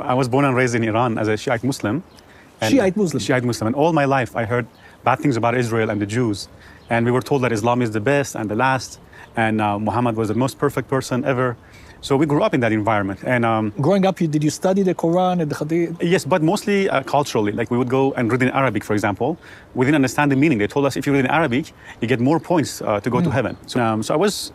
I was born and raised in Iran as a Shiite Muslim. Shiite Muslim? Shiite Muslim. And all my life I heard bad things about Israel and the Jews. And we were told that Islam is the best and the last. And Muhammad was the most perfect person ever. So we grew up in that environment. And growing up, did you study the Quran and the Hadith? Yes, but mostly culturally. Like we would go and read in Arabic, for example. We didn't understand the meaning. They told us if you read in Arabic, you get more points to go to heaven. So I was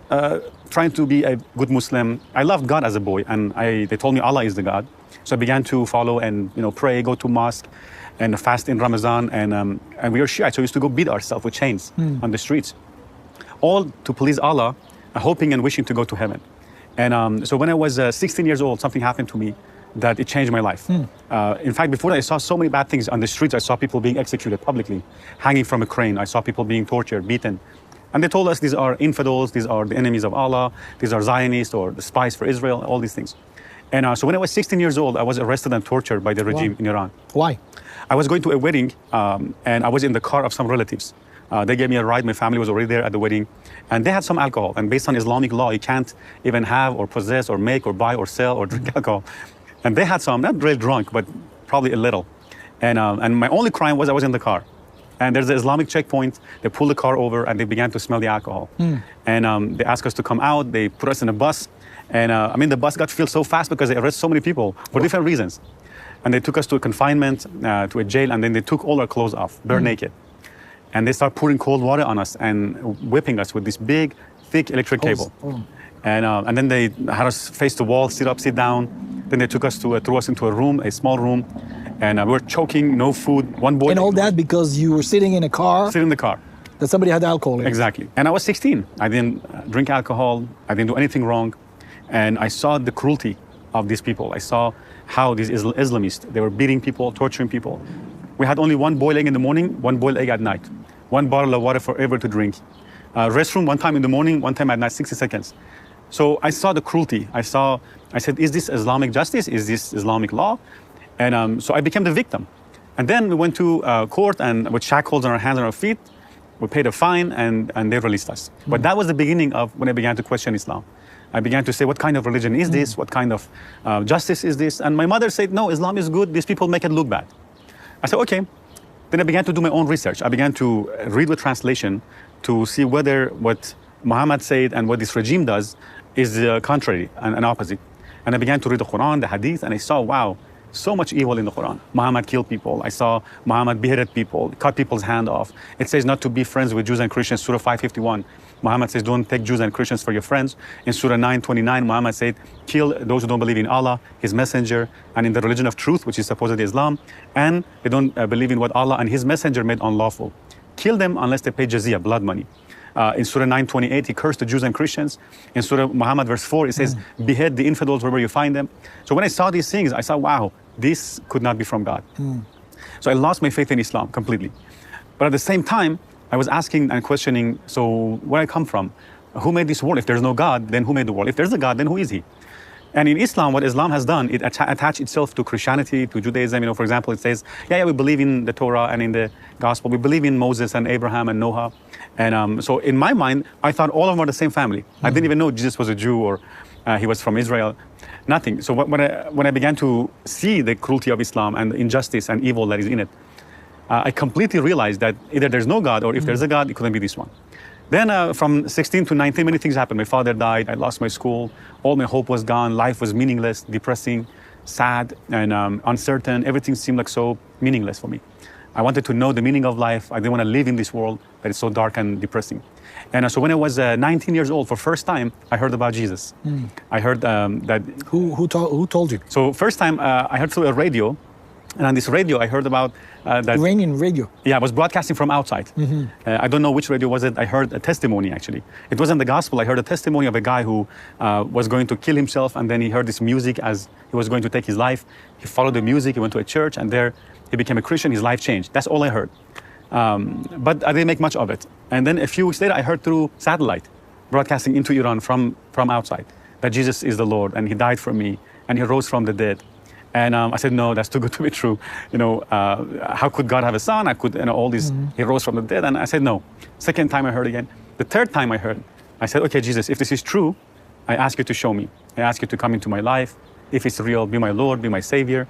trying to be a good Muslim. I loved God as a boy, and they told me Allah is the God. So I began to follow and pray, go to mosque, and fast in Ramadan. And we were Shiite, so we used to go beat ourselves with chains on the streets, all to please Allah, hoping and wishing to go to heaven. And so when I was 16 years old, something happened to me that it changed my life. In fact, before that, I saw so many bad things on the streets. I saw people being executed publicly, hanging from a crane. I saw people being tortured, beaten. And they told us these are infidels, these are the enemies of Allah, these are Zionists or the spies for Israel, all these things. And so when I was 16 years old, I was arrested and tortured by the regime in Iran. Why? I was going to a wedding, and I was in the car of some relatives. They gave me a ride. My family was already there at the wedding. And they had some alcohol. And based on Islamic law, you can't even have or possess or make or buy or sell or drink alcohol. And they had some, not really drunk, but probably a little. And my only crime was I was in the car. And there's an Islamic checkpoint. They pulled the car over and they began to smell the alcohol. And they asked us to come out. They put us in a bus. And the bus got filled so fast because they arrested so many people for different reasons. And they took us to a confinement, to a jail, and then they took all our clothes off, bare naked. And they start pouring cold water on us and whipping us with this big, thick electric cable. And then they had us face the wall, sit up, sit down. Then they took us to threw us into a room, a small room, and we were choking, no food. One boy. And all that because you were sitting in a car. Sitting in the car. That somebody had alcohol in. Exactly. And I was 16. I didn't drink alcohol. I didn't do anything wrong. And I saw the cruelty of these people. I saw how these Islamists, they were beating people, torturing people. We had only one boiled egg in the morning, one boiled egg at night. One bottle of water forever to drink. Restroom one time in the morning, one time at night, 60 seconds. So I saw the cruelty. I said, is this Islamic justice? Is this Islamic law? And so I became the victim. And then we went to court and with shackles on our hands and our feet, we paid a fine and they released us. But that was the beginning of when I began to question Islam. I began to say, what kind of religion is this? What kind of justice is this? And my mother said, no, Islam is good. These people make it look bad. I said, okay. Then I began to do my own research. I began to read with translation to see whether what Muhammad said and what this regime does is contrary and opposite. And I began to read the Quran, the Hadith, and I saw, wow, so much evil in the Quran. Muhammad killed people. I saw Muhammad beheaded people, cut people's hand off. It says not to be friends with Jews and Christians, Surah 551. Muhammad says don't take Jews and Christians for your friends. In Surah 929, Muhammad said kill those who don't believe in Allah, His messenger, and in the religion of truth, which is supposedly Islam, and they don't believe in what Allah and His messenger made unlawful. Kill them unless they pay jizya, blood money. In Surah 928, he cursed the Jews and Christians. In Surah Muhammad verse 4, it says, behead the infidels wherever you find them. So when I saw these things, I saw, wow, this could not be from God. So I lost my faith in Islam completely. But at the same time, I was asking and questioning, so where I come from? Who made this world? If there's no God, then who made the world? If there's a God, then who is He? And in Islam, what Islam has done, it attached itself to Christianity, to Judaism. For example, it says, we believe in the Torah and in the Gospel. We believe in Moses and Abraham and Noah. And so in my mind, I thought all of them are the same family. I didn't even know Jesus was a Jew or he was from Israel. Nothing. So when I began to see the cruelty of Islam and the injustice and evil that is in it, I completely realized that either there's no God or if there's a God, it couldn't be this one. Then from 16 to 19, many things happened. My father died, I lost my school, all my hope was gone, life was meaningless, depressing, sad, and uncertain. Everything seemed like so meaningless for me. I wanted to know the meaning of life. I didn't want to live in this world that is so dark and depressing. And so when I was 19 years old, for first time, I heard about Jesus. I heard that... Who told you? So first time, I heard through a radio. And on this radio, I heard about that... Iranian radio? Yeah, I was broadcasting from outside. I don't know which radio was it. I heard a testimony, actually. It wasn't the gospel. I heard a testimony of a guy who was going to kill himself, and then he heard this music as he was going to take his life. He followed the music, he went to a church, and there he became a Christian. His life changed. That's all I heard. But I didn't make much of it. And then a few weeks later, I heard through satellite, broadcasting into Iran from outside, that Jesus is the Lord, and He died for me, and He rose from the dead. And I said, no, that's too good to be true. How could God have a son? All these, He rose from the dead. And I said, no. Second time I heard again. The third time I heard, I said, okay, Jesus, if this is true, I ask you to show me. I ask you to come into my life if it's real, be my Lord, be my Savior.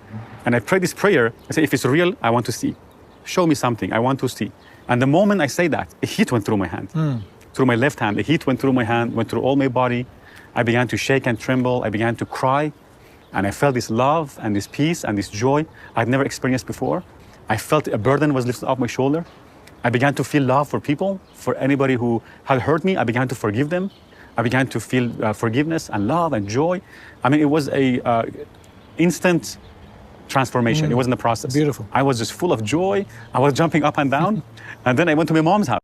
And I prayed this prayer. I said, if it's real, I want to see. Show me something, I want to see. And the moment I say that, a heat went through my hand, through my left hand. The heat went through my hand, went through all my body. I began to shake and tremble. I began to cry. And I felt this love and this peace and this joy I'd never experienced before. I felt a burden was lifted off my shoulder. I began to feel love for people, for anybody who had hurt me. I began to forgive them. I began to feel forgiveness and love and joy. I mean, it was a instant transformation. It wasn't a process. Beautiful. I was just full of joy. I was jumping up and down. And then I went to my mom's house.